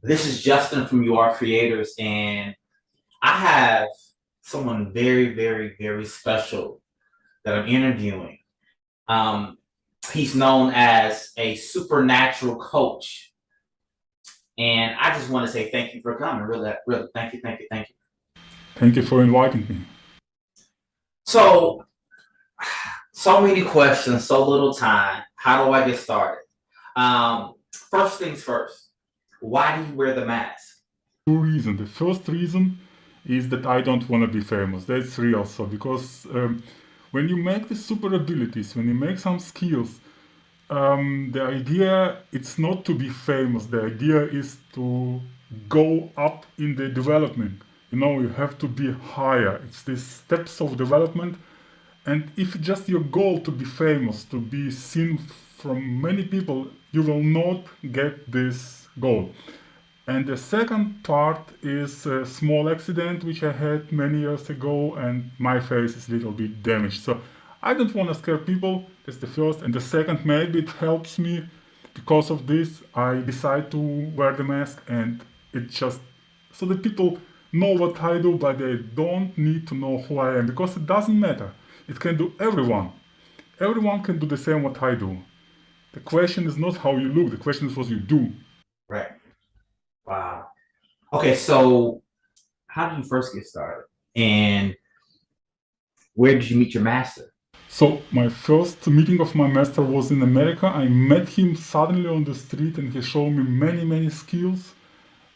This is Justin from You Are Creators, and I have someone very, very, very special that I'm interviewing. Um, he's known as a supernatural coach, and I just want to say thank you for coming. Really, really, thank you, thank you, thank you. Thank you for inviting me. So, so many questions, so little time. How do I get started? First things first. Why do you wear the mask? Two reasons. The first reason is that I don't want to be famous. That's real. So because when you make the super abilities, when you make some skills, the idea it's not to be famous. The idea is to go up in the development. You have to be higher. It's the steps of development. And if just your goal to be famous, to be seen from many people, you will not get this goal. And the second part is a small accident which I had many years ago, and my face is a little bit damaged. So I don't want to scare people. That's the first. And the second, maybe it helps me because of this. I decide to wear the mask, and it just so that people know what I do, but they don't need to know who I am because it doesn't matter. It can do everyone. Everyone can do the same what I do. The question is not how you look. The question is what you do. Right. Wow. Okay, so how did you first get started? And where did you meet your master? So my first meeting of my master was in America. I met him suddenly on the street, and he showed me many skills.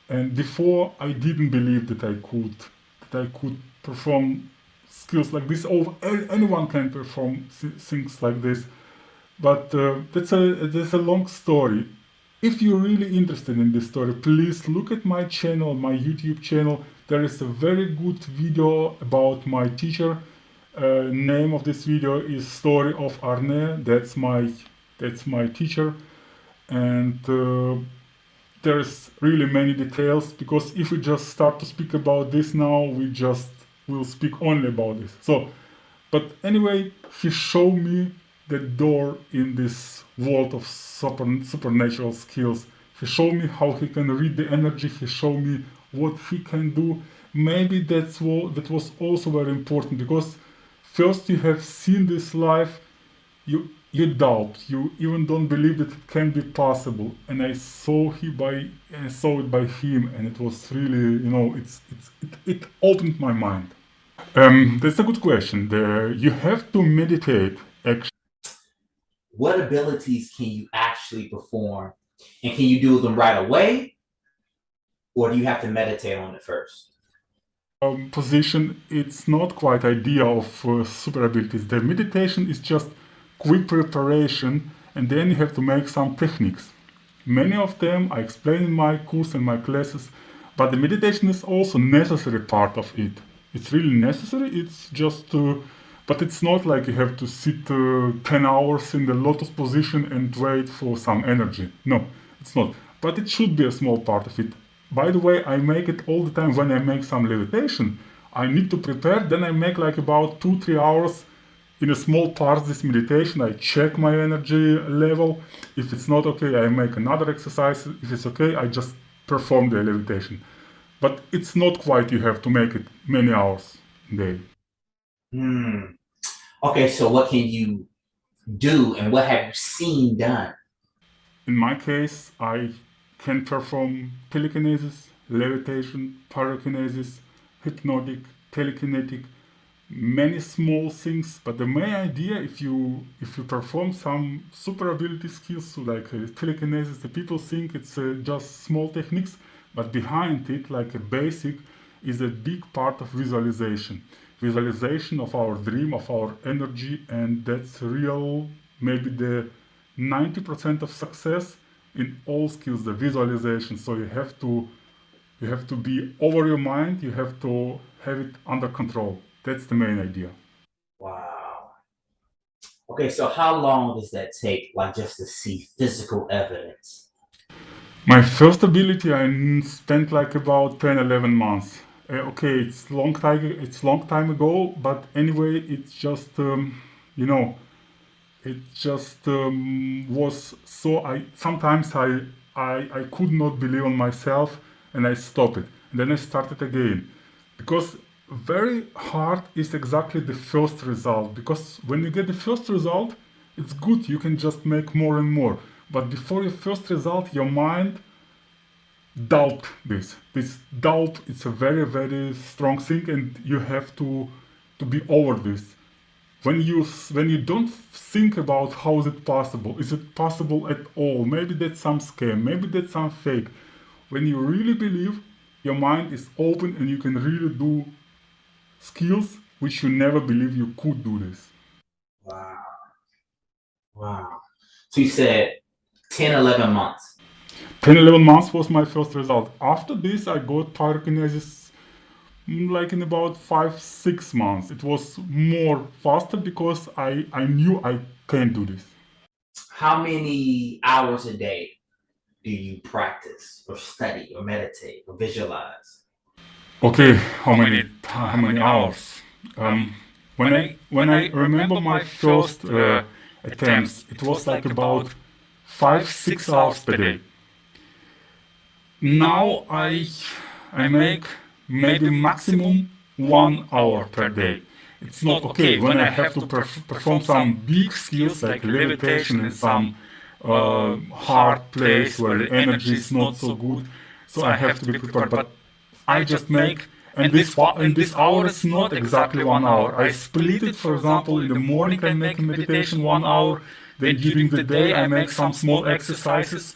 And before I didn't believe that I could perform skills like this. Or anyone can perform things like this. But that's a long story. If you're really interested in this story, please look at my channel, my YouTube channel. There is a very good video about my teacher. Name of this video is Story of Ernst. That's my teacher, and there's really many details because if we just start to speak about this now, we just will speak only about this. So, but anyway, he showed me the door in this world of supernatural skills. He showed me how he can read the energy. He showed me what he can do. Maybe that was also very important because first you have seen this life, you doubt, you even don't believe that it can be possible. And I saw it by him, and it was really it opened my mind. That's a good question. You have to meditate. Actually, What abilities can you actually perform? And can you do them right away? Or do you have to meditate on it first? position. It's not quite idea of super abilities. The meditation is just quick preparation, and then you have to make some techniques. Many of them I explain in my course and my classes, but the meditation is also necessary part of it. It's really necessary. It's just, but it's not like you have to sit 10 hours in the lotus position and wait for some energy. No, it's not. But it should be a small part of it. By the way, I make it all the time when I make some levitation. I need to prepare, then I make like about 2-3 hours in a small part this meditation. I check my energy level. If it's not okay, I make another exercise. If it's okay, I just perform the levitation. But it's not quite you have to make it many hours a day. Hmm. Okay, so what can you do and what have you seen done? In my case, I can perform telekinesis, levitation, pyrokinesis, hypnotic, telekinetic, many small things. But the main idea, if you perform some super ability skills, so like telekinesis, the people think it's just small techniques, but behind it, like a basic, is a big part of visualization. Visualization of our dream, of our energy, and that's real. Maybe the 90% of success in all skills, the visualization. So you have to be over your mind. You have to have it under control. That's the main idea. Wow. Okay, so how long does that take, like just to see physical evidence? My first ability I spent like about 10, 11 months. Okay, it's long time ago, but anyway, it's just you know it just was so. I sometimes I could not believe on myself and I stopped it. And then I started again. Because very hard is exactly the first result. Because when you get the first result, it's good, you can just make more and more. But before your first result, your mind doubt this. This doubt is a very, very strong thing, and you have to be over this. When you don't think about how is it possible at all? Maybe that's some scam, maybe that's some fake. When you really believe, your mind is open and you can really do skills which you never believe you could do this. Wow. Wow. So you said 10, 11 months. 10, 11 months was my first result. After this, I got Telekinesis like in about 5, 6 months. It was more faster because I knew I can do this. How many hours a day do you practice or study or meditate or visualize? Okay, how many hours? When I remember my first attempts, it was like about 5, 6 hours per day. Now I make maybe maximum 1 hour per day. It's not okay when I have to perform some big skills like levitation in some hard place where the energy is not so good, so I have to be prepared. But I just make, and this hour is not exactly 1 hour. I split it. For example, in the morning I make meditation 1 hour. Then during the day I make some small exercises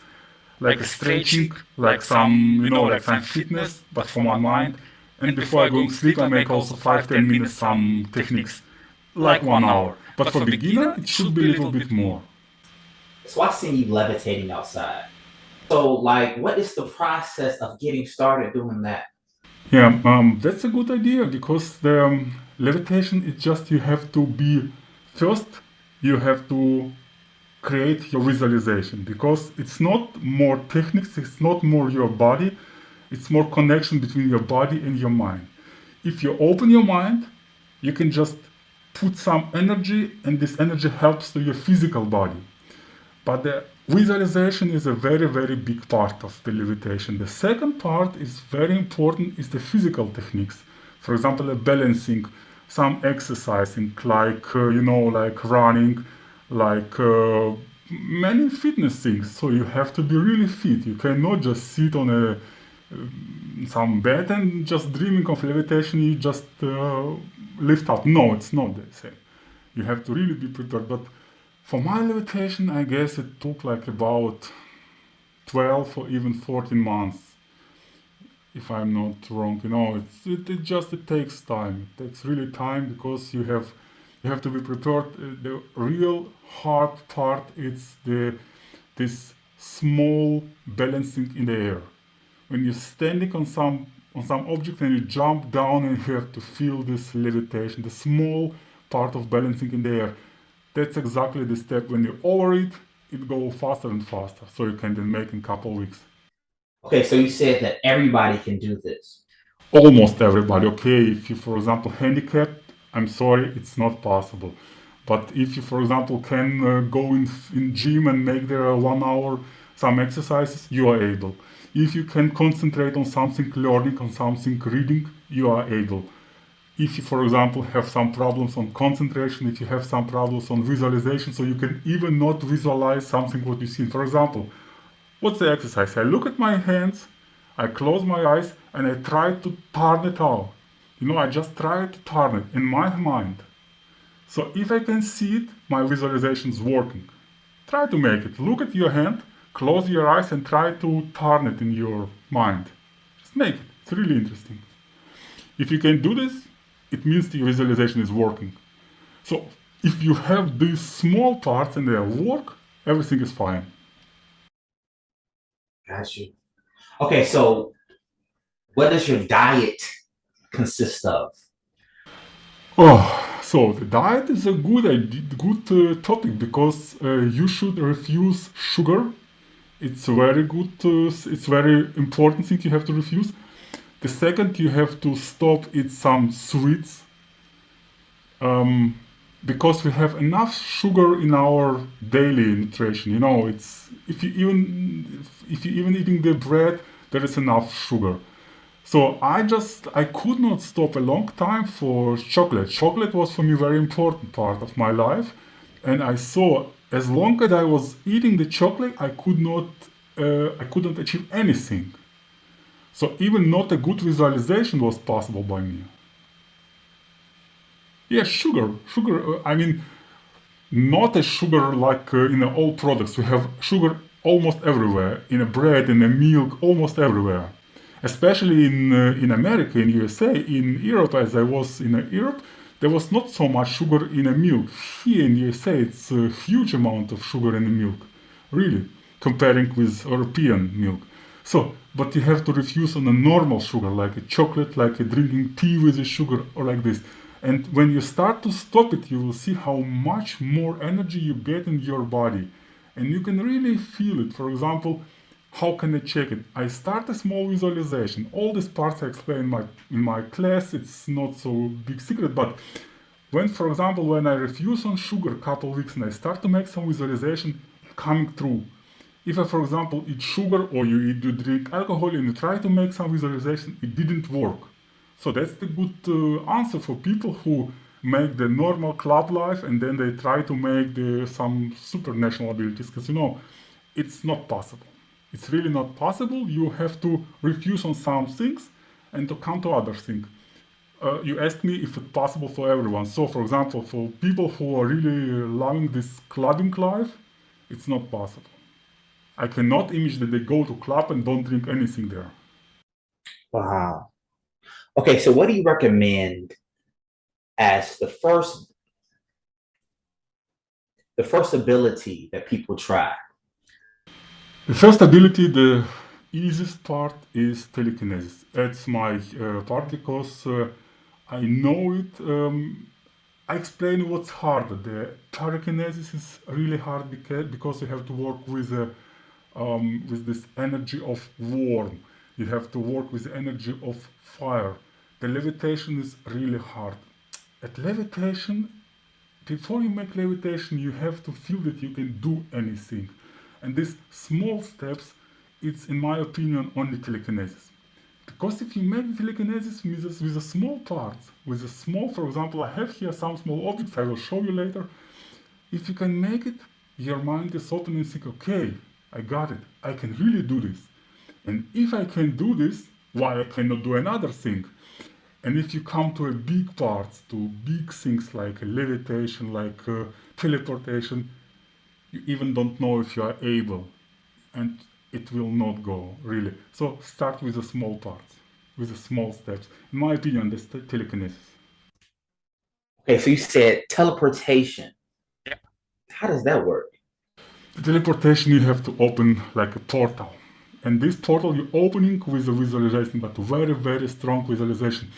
like a stretching, like some fitness, but for my mind. And before I go to sleep, I make also 5-10 minutes some techniques, like 1 hour. But for beginner, it should be a little bit more. So I seen you levitating outside. So, like, what is the process of getting started doing that? Yeah, that's a good idea because the levitation is just you have to be first. You have to create your visualization because it's not more techniques, it's not more your body, it's more connection between your body and your mind. If you open your mind, you can just put some energy, and this energy helps to your physical body. But the visualization is a very, very big part of the levitation. The second part is very important, is the physical techniques. For example, balancing, some exercising, like running, like many fitness things. So you have to be really fit. You cannot just sit on some bed and just dreaming of levitation. You just lift up. No, it's not the same. You have to really be prepared. But for my levitation, I guess it took like about 12 or even 14 months, if I'm not wrong. It takes time. It takes really time because you have to be prepared. The real hard part is this small balancing in the air. When you're standing on some object and you jump down and you have to feel this levitation, the small part of balancing in the air. That's exactly the step. When you're over it, it goes faster and faster. So you can then make in a couple of weeks. Okay, so you said that everybody can do this. Almost everybody. Okay, if you, for example, handicapped, I'm sorry, it's not possible. But if you, for example, can go in gym and make there 1 hour some exercises, you are able. If you can concentrate on something learning, on something reading, you are able. If you, for example, have some problems on concentration, if you have some problems on visualization, so you can even not visualize something what you see. For example, what's the exercise? I look at my hands, I close my eyes, and I try to turn it out. I just try to turn it in my mind. So if I can see it, my visualization is working. Try to make it. Look at your hand, close your eyes, and try to turn it in your mind. Just make it. It's really interesting. If you can do this, it means the visualization is working. So if you have these small parts and they work, everything is fine. Got you. Okay, so what does your diet consist of? Oh, so the diet is a good topic because you should refuse sugar. It's a very good. It's very important thing you have to refuse. The second, you have to stop eat some sweets. because we have enough sugar in our daily nutrition. You know, it's if you even eating the bread, there is enough sugar. So I could not stop a long time for chocolate. Chocolate was for me a very important part of my life, and I saw as long as I was eating the chocolate, I couldn't achieve anything. So even not a good visualization was possible by me. Yeah, sugar. I mean, not a sugar like in all products. We have sugar almost everywhere, in a bread, in a milk, almost everywhere. Especially in America, in USA, in Europe, as I was in Europe, there was not so much sugar in a milk. Here in USA, it's a huge amount of sugar in the milk, really, comparing with European milk. So, but you have to refuse on a normal sugar, like a chocolate, like a drinking tea with a sugar, or like this. And when you start to stop it, you will see how much more energy you get in your body. And you can really feel it. For example, how can I check it? I start a small visualization. All these parts I explain in my class. It's not so big secret, but for example, when I refuse on sugar a couple weeks and I start to make some visualization coming through. If I, for example, eat sugar or you drink alcohol and you try to make some visualization, it didn't work. So that's the good answer for people who make the normal club life and then they try to make some supranational abilities, because it's not possible. It's really not possible. You have to refuse on some things and to come to other things. You asked me if it's possible for everyone. So, for example, for people who are really loving this clubbing life, it's not possible. I cannot imagine that they go to club and don't drink anything there. Wow. Okay, so what do you recommend as the first ability that people try? The first ability, the easiest part is telekinesis. That's my part because I know it. I explain what's hard. The telekinesis is really hard because you have to work with this energy of warm. You have to work with the energy of fire. The levitation is really hard. At levitation, before you make levitation, you have to feel that you can do anything. And these small steps, it's in my opinion only telekinesis. Because if you make telekinesis with a small part, for example, I have here some small objects I will show you later. If you can make it, your mind is open and think, okay, I got it. I can really do this. And if I can do this, why I cannot do another thing? And if you come to a big parts, to big things like levitation, like teleportation, you even don't know if you are able. And it will not go, really. So start with the small parts, with the small steps. In my opinion, that's telekinesis. Okay, so you said teleportation. Yeah. How does that work? The teleportation, you have to open like a portal. And this portal you're opening with a visualization, but very, very strong visualization.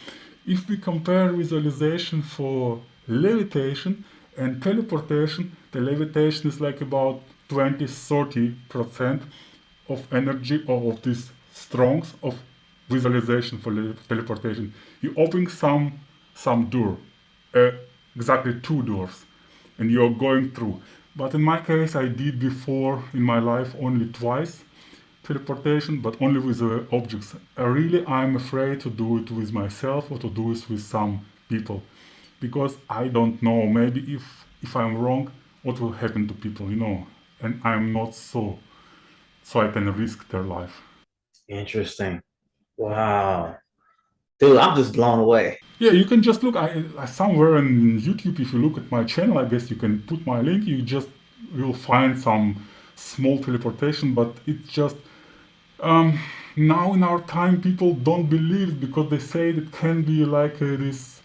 If we compare visualization for levitation and teleportation, the levitation is like about 20-30% of energy or of these strongs of visualization for teleportation. You open some door, exactly 2 doors, and you're going through. But in my case, I did before in my life only twice teleportation, but only with objects. Really, I'm afraid to do it with myself or to do it with some people, because I don't know. Maybe if I'm wrong, what will happen to people, and I'm not so I can risk their life. Interesting. Wow. Dude, I'm just blown away. Yeah, you can just look. I somewhere in YouTube, if you look at my channel, I guess you can put my link. You'll find some small teleportation, but it's just now in our time, people don't believe it because they say it can be like this.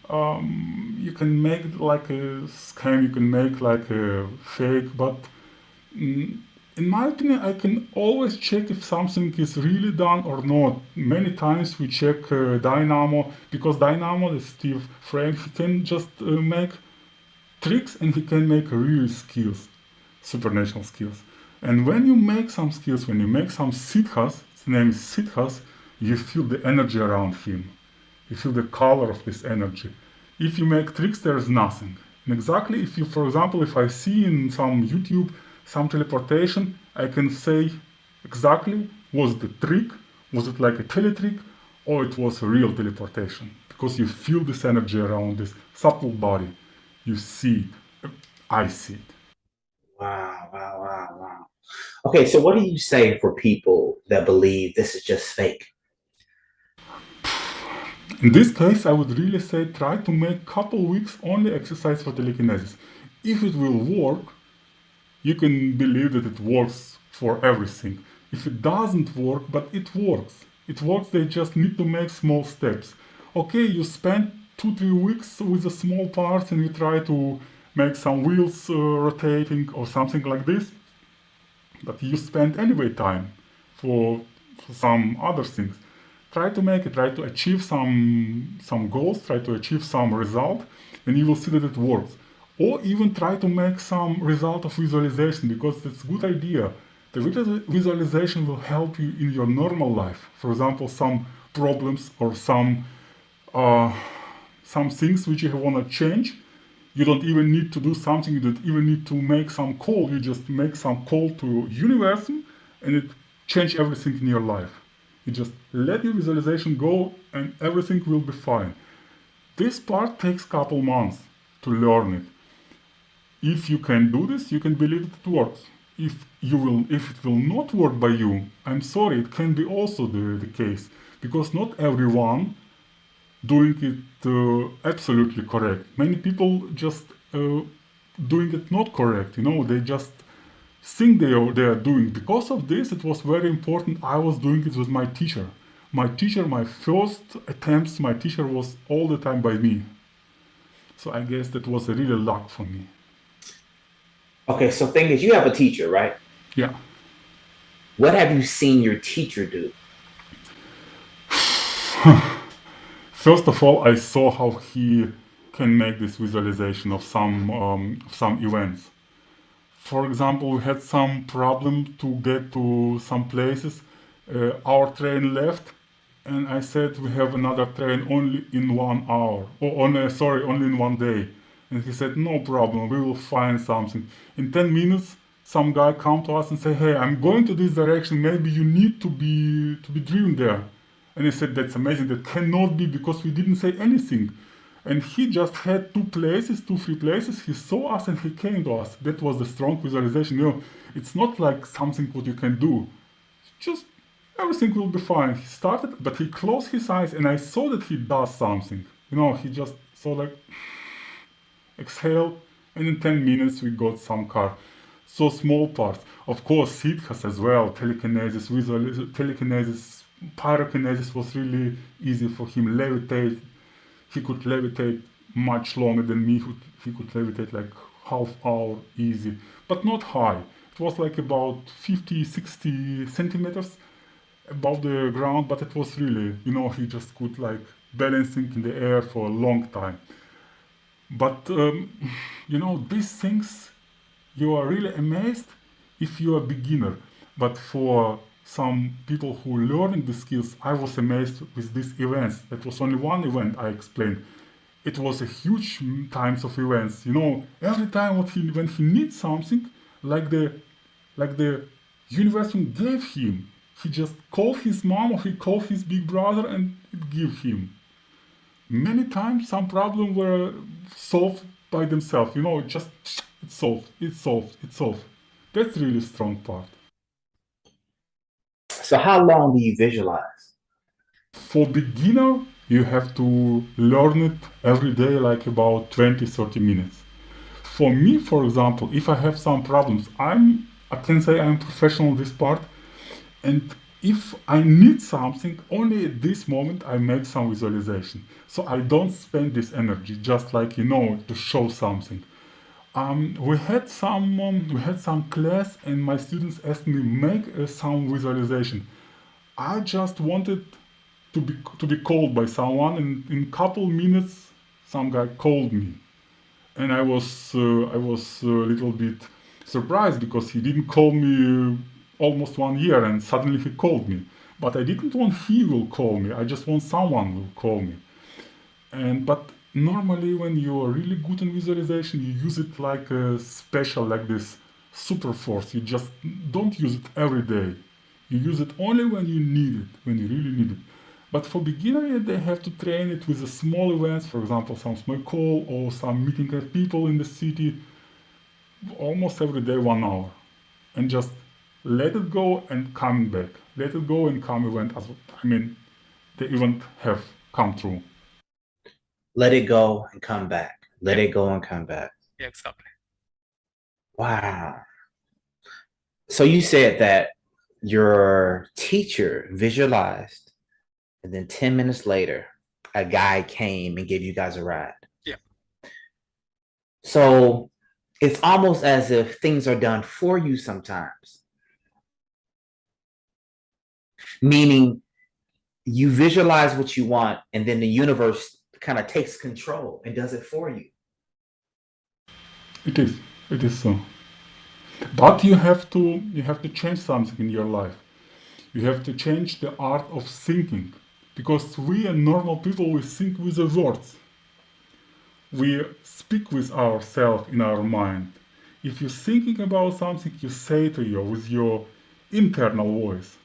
You can make it like a scam. You can make like a fake, but in my opinion, I can always check if something is really done or not. Many times we check Dynamo, because Dynamo, the Steve Frank, he can just make tricks and he can make real skills, supernatural skills. And when you make some skills, when you make some siddhas, his name is siddhas, you feel the energy around him. You feel the color of this energy. If you make tricks, there's nothing. And exactly if you, for example, if I see in some YouTube some teleportation, I can say exactly was it a trick, was it like a teletrick, or it was a real teleportation. Because you feel this energy around this subtle body. You see it. I see it. Wow, wow, wow, wow. Okay, so what do you say for people that believe this is just fake? In this case, I would really say try to make couple weeks only exercise for telekinesis. If it will work, you can believe that it works for everything. If it doesn't work, but it works. It works, they just need to make small steps. Okay, you spend 2-3 weeks with a small part and you try to make some wheels rotating or something like this, but you spend anyway time for, for some other things. Try to make it, try to achieve some goals, try to achieve some result, and you will see that it works. Or even try to make some result of visualization, because it's a good idea. The visualization will help you in your normal life. For example, some problems or uh, some things which you want to change. You don't even need to do something. You don't even need to make some call. You just make some call to universe, and it change everything in your life. You just let your visualization go, and everything will be fine. This part takes couple months to learn it. If you can do this, you can believe that it works. If it will not work by you, I'm sorry, it can be also the case, because not everyone doing it absolutely correct. Many people just doing it not correct. They just think they are doing. Because of this, it was very important. I was doing it with my teacher. My first attempts, my teacher was all the time by me. So I guess that was a really luck for me. Okay, so thing is, you have a teacher, right? Yeah. What have you seen your teacher do? First of all, I saw how he can make this visualization of some events. For example, we had some problem to get to some places. Our train left, and I said we have another train only in 1 hour, or only in one day. And he said, no problem, we will find something. In 10 minutes, some guy come to us and say, hey, I'm going to this direction. Maybe you need to be driven there. And he said, that's amazing. That cannot be, because we didn't say anything. And he just had 2, 3 places. He saw us and he came to us. That was the strong visualization. It's not like something what you can do. Just everything will be fine. He started, but he closed his eyes and I saw that he does something. He just saw like exhale, and in 10 minutes we got some car. So small parts. Of course, Siddhas as well, telekinesis, telekinesis, pyrokinesis was really easy for him. Levitate, he could levitate much longer than me. He could levitate like half hour easy, but not high. It was like about 50, 60 centimeters above the ground, but it was really, he just could like balancing in the air for a long time. But these things, you are really amazed if you are a beginner. But for some people who learning the skills, I was amazed with these events. That was only one event I explained. It was a huge times of events. Every time when he needs something, like the universe gave him, he just called his mom or he called his big brother and it gave him. Many times some problems were solved by themselves. It's solved. That's really strong part. So how long do you visualize? For beginner, you have to learn it every day, like about 20-30 minutes. For me, for example, if I have some problems, I can say I'm professional in this part, and if I need something, only at this moment I make some visualization. So I don't spend this energy just like to show something. We had some class, and my students asked me make some visualization. I just wanted to be called by someone, and in couple minutes, some guy called me, and I was a little bit surprised because he didn't call me almost 1 year, and suddenly he called me. But I didn't want he will call me. I just want someone will call me. But normally when you're really good in visualization, you use it like a special, like this super force. You just don't use it every day. You use it only when you need it, when you really need it. But for beginner, they have to train it with a small events, for example, some small call or some meeting of people in the city, almost every day 1 hour, and just let it go and come back. Let it go and come event as I mean, the event have come true. Let it go and come back. Let Yeah. it go and come back. Yeah, exactly. Wow. So you said that your teacher visualized, and then 10 minutes later, a guy came and gave you guys a ride. Yeah. So it's almost as if things are done for you sometimes. Meaning you visualize what you want, and then the universe kind of takes control and does it for you. It is so. But you have to change something in your life. You have to change the art of thinking, because we and normal people, we think with the words. We speak with ourselves in our mind. If you're thinking about something, you say to you with your internal voice,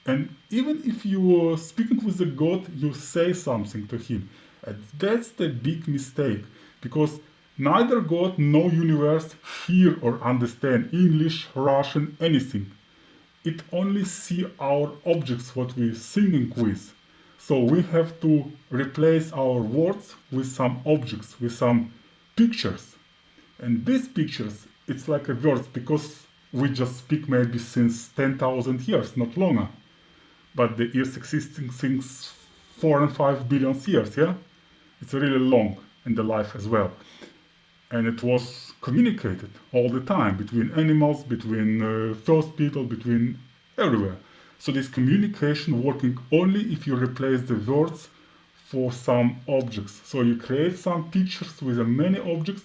and even if you are speaking with the God, you say something to him. And that's the big mistake, because neither God nor universe hear or understand English, Russian, anything. It only see our objects what we're thinking with. So we have to replace our words with some objects, with some pictures. And these pictures, it's like a words, because we just speak maybe since 10,000 years, not longer. But the earth existing since 4 and 5 billion years, yeah? It's really long in the life as well. And it was communicated all the time between animals, between first people, between everywhere. So this communication working only if you replace the words for some objects. So you create some pictures with many objects,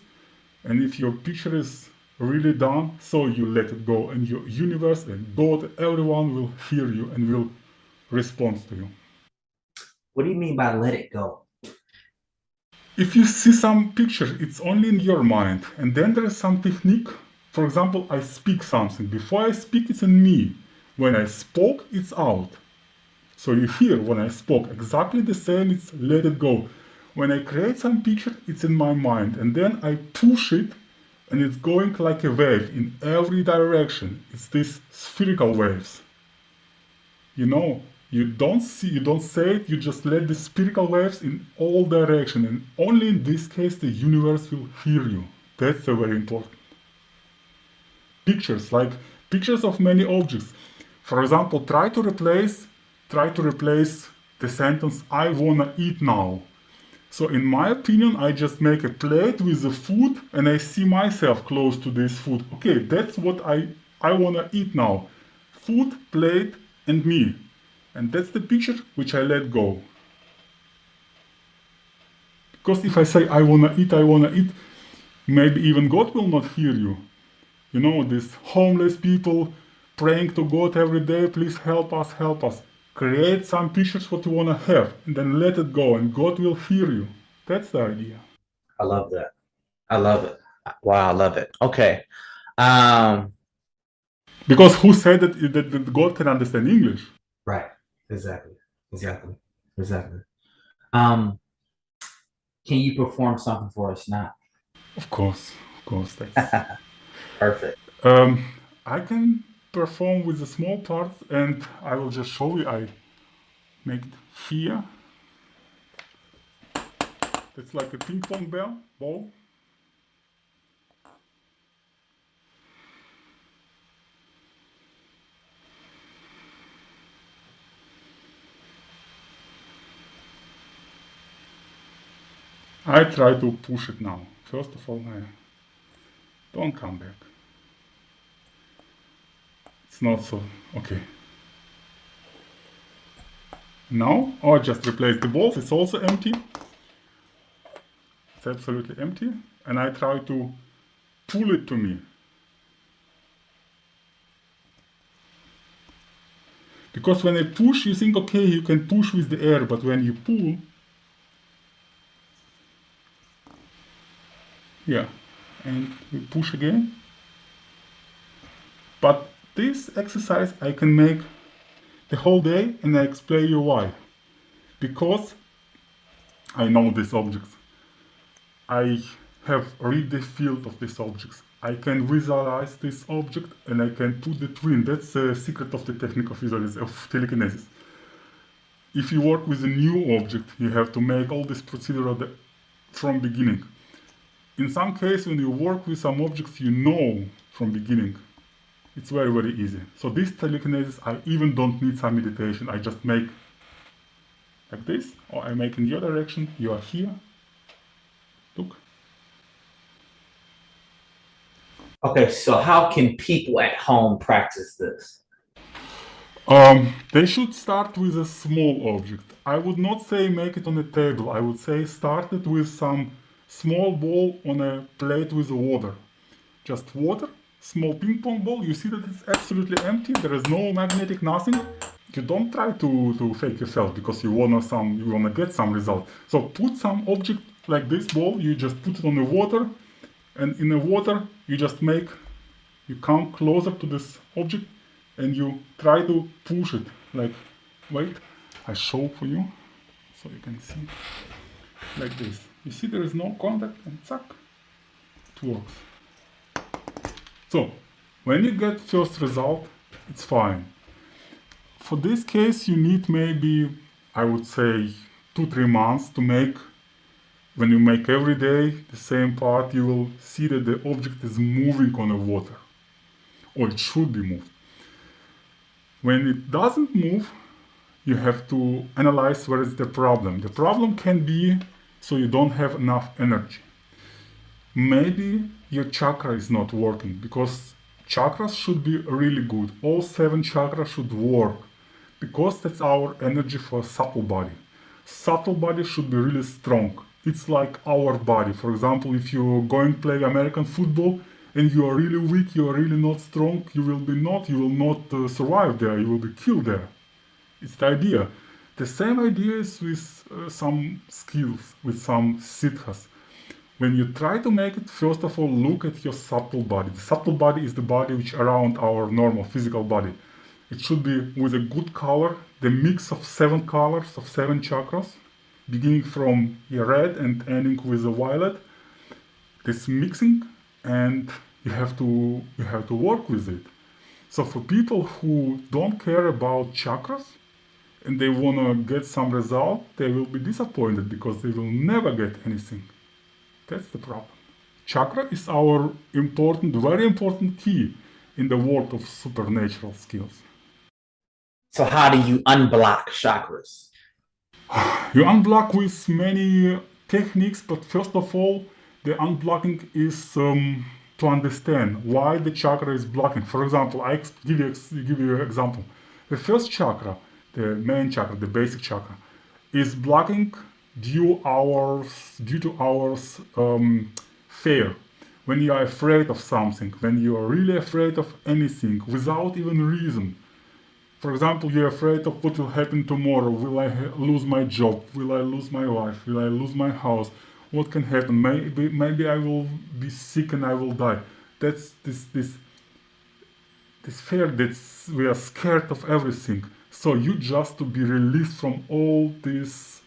and if your picture is really done, so you let it go, and your universe and God, everyone will hear you and will respond to you. What do you mean by let it go? If you see some picture, it's only in your mind, and then there is some technique. For example, I speak something. Before I speak, it's in me. When I spoke, it's out. So you hear when I spoke exactly the same, it's let it go. When I create some picture, it's in my mind, and then I push it, and it's going like a wave in every direction. It's these spherical waves. You don't say it, you just let the spherical waves in all direction, and only in this case the universe will hear you. That's very important. Pictures, like pictures of many objects. For example, try to replace the sentence "I wanna eat now." So in my opinion, I just make a plate with the food and I see myself close to this food. Okay, that's what I wanna eat now. Food, plate, and me. And that's the picture which I let go. Because if I say I wanna eat, maybe even God will not hear you. These homeless people praying to God every day, please help us, help us. Create some pictures what you wanna have, and then let it go, and God will hear you. That's the idea. I love that. I love it. Wow, I love it. Okay. Because who said that God can understand English? Right. Exactly. Can you perform something for us now? Of course, that's Perfect. I can perform with the small parts, and I will just show you. I make it here. It's like a ping pong ball. I try to push it now. First of all, I don't come back. It's not so okay. Now I just replace the balls. It's also empty. It's absolutely empty, and I try to pull it to me. Because when I push, you think, okay, you can push with the air, but when you pull, Yeah, and we push again. But this exercise I can make the whole day, and I explain you why. Because I know these objects. I have read the field of these objects. I can visualize this object and I can put the twin. That's the secret of the technique of visualization, of telekinesis. If you work with a new object, you have to make all this procedure from beginning. In some case, when you work with some objects you know from beginning, it's very, very easy. So this telekinesis, I even don't need some meditation. I just make like this, or I make in the other direction. You are here. Look. Okay, so how can people at home practice this? They should start with a small object. I would not say make it on a table. I would say start it with some small ball on a plate with water. Just water, small ping pong ball. You see that it's absolutely empty. There is no magnetic, nothing. You don't try to fake yourself because you wanna get some result. So put some object like this ball. You just put it on the water, and in the water you just you come closer to this object and you try to push it. Like, wait, I show for you so you can see. Like this. You see there is no contact and zack, it works. So, when you get first result, it's fine. For this case you need maybe, I would say, 2-3 months to make. When you make every day the same part, you will see that the object is moving on the water. Or it should be moved. When it doesn't move, you have to analyze where is the problem. The problem can be so you don't have enough energy. Maybe your chakra is not working, because chakras should be really good. All 7 chakras should work, because that's our energy for subtle body. Subtle body should be really strong. It's like our body. For example, if you're going to play American football and you are really weak, you are really not strong, you will not survive there, you will be killed there. It's the idea. The same idea is with some skills, with some siddhas. When you try to make it, first of all, look at your subtle body. The subtle body is the body which around our normal physical body. It should be with a good color, the mix of 7 colors, of 7 chakras, beginning from red and ending with a violet. This mixing, and you have to work with it. So for people who don't care about chakras and they wanna get some result, they will be disappointed because they will never get anything. That's the problem. Chakra is our very important key in the world of supernatural skills. So how do you unblock chakras? You unblock with many techniques, but first of all, the unblocking is to understand why the chakra is blocking. For example, I give you an example. The first chakra, the main chakra, the basic chakra, is blocking due to our fear. When you are afraid of something, when you are really afraid of anything without even reason. For example, you're afraid of what will happen tomorrow. Will I lose my job? Will I lose my wife? Will I lose my house? What can happen? Maybe I will be sick and I will die. That's this fear that we are scared of everything. So you just to be released from all these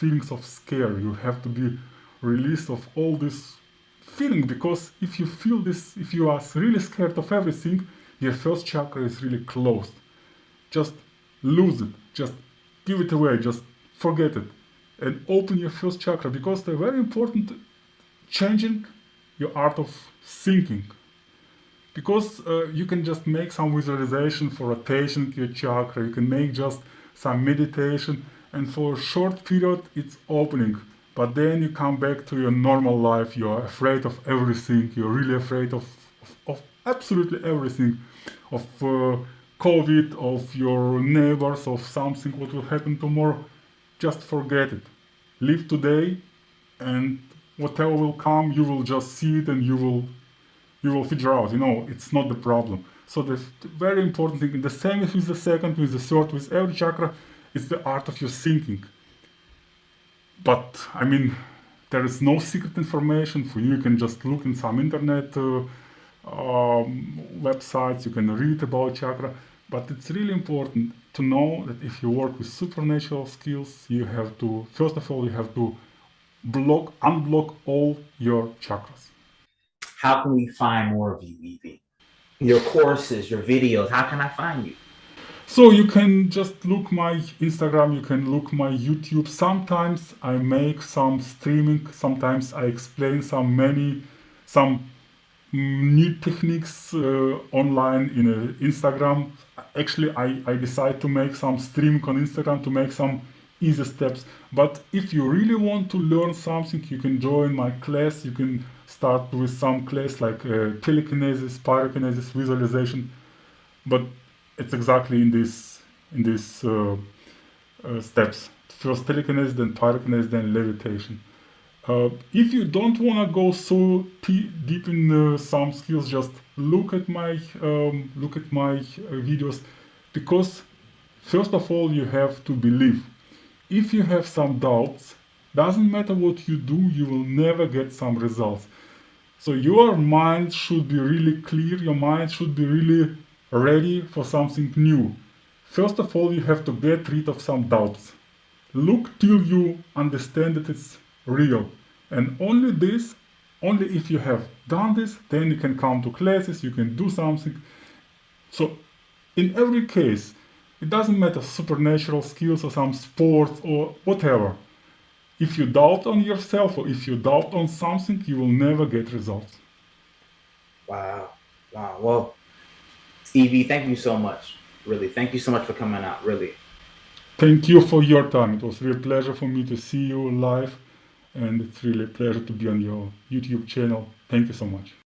feelings of scare. You have to be released of all this feeling, because if you feel this, if you are really scared of everything, your first chakra is really closed. Just lose it. Just give it away. Just forget it. And open your first chakra, because they're very important, changing your art of thinking. Because you can just make some visualization for rotation your chakra. You can make just some meditation, and for a short period it's opening. But then you come back to your normal life. You are afraid of everything. You're really afraid of absolutely everything, of COVID, of your neighbors, of something what will happen tomorrow. Just forget it. Live today, and whatever will come, you will just see it and you will figure out. It's not the problem. So the very important thing, the same with the second, with the third, with every chakra, is the art of your thinking. But there is no secret information for you. You can just look in some internet websites, you can read about chakra, but it's really important to know that if you work with supernatural skills, you have to, first of all, you have to unblock all your chakras. How can we find more of you, Evie? Your courses, your videos, how can I find you? So you can just look my Instagram, you can look my YouTube. Sometimes I make some streaming, sometimes I explain some new techniques online in Instagram. Actually, I decide to make some streaming on Instagram to make some easy steps. But if you really want to learn something, you can join my class. You can start with some class like telekinesis, pyrokinesis, visualization. But it's exactly in these steps. First telekinesis, then pyrokinesis, then levitation. If you don't want to go so deep in some skills, just look at my videos, because first of all you have to believe. If you have some doubts, doesn't matter what you do, you will never get some results. So your mind should be really clear, your mind should be really ready for something new. First of all, you have to get rid of some doubts. Look till you understand that it's real. And only if you have done this, then you can come to classes, you can do something. So in every case, it doesn't matter supernatural skills or some sports or whatever. If you doubt on yourself or if you doubt on something, you will never get results. Wow. Well, Evie, thank you so much. Really, thank you so much for coming out. Really. Thank you for your time. It was really a pleasure for me to see you live, and it's really a pleasure to be on your YouTube channel. Thank you so much.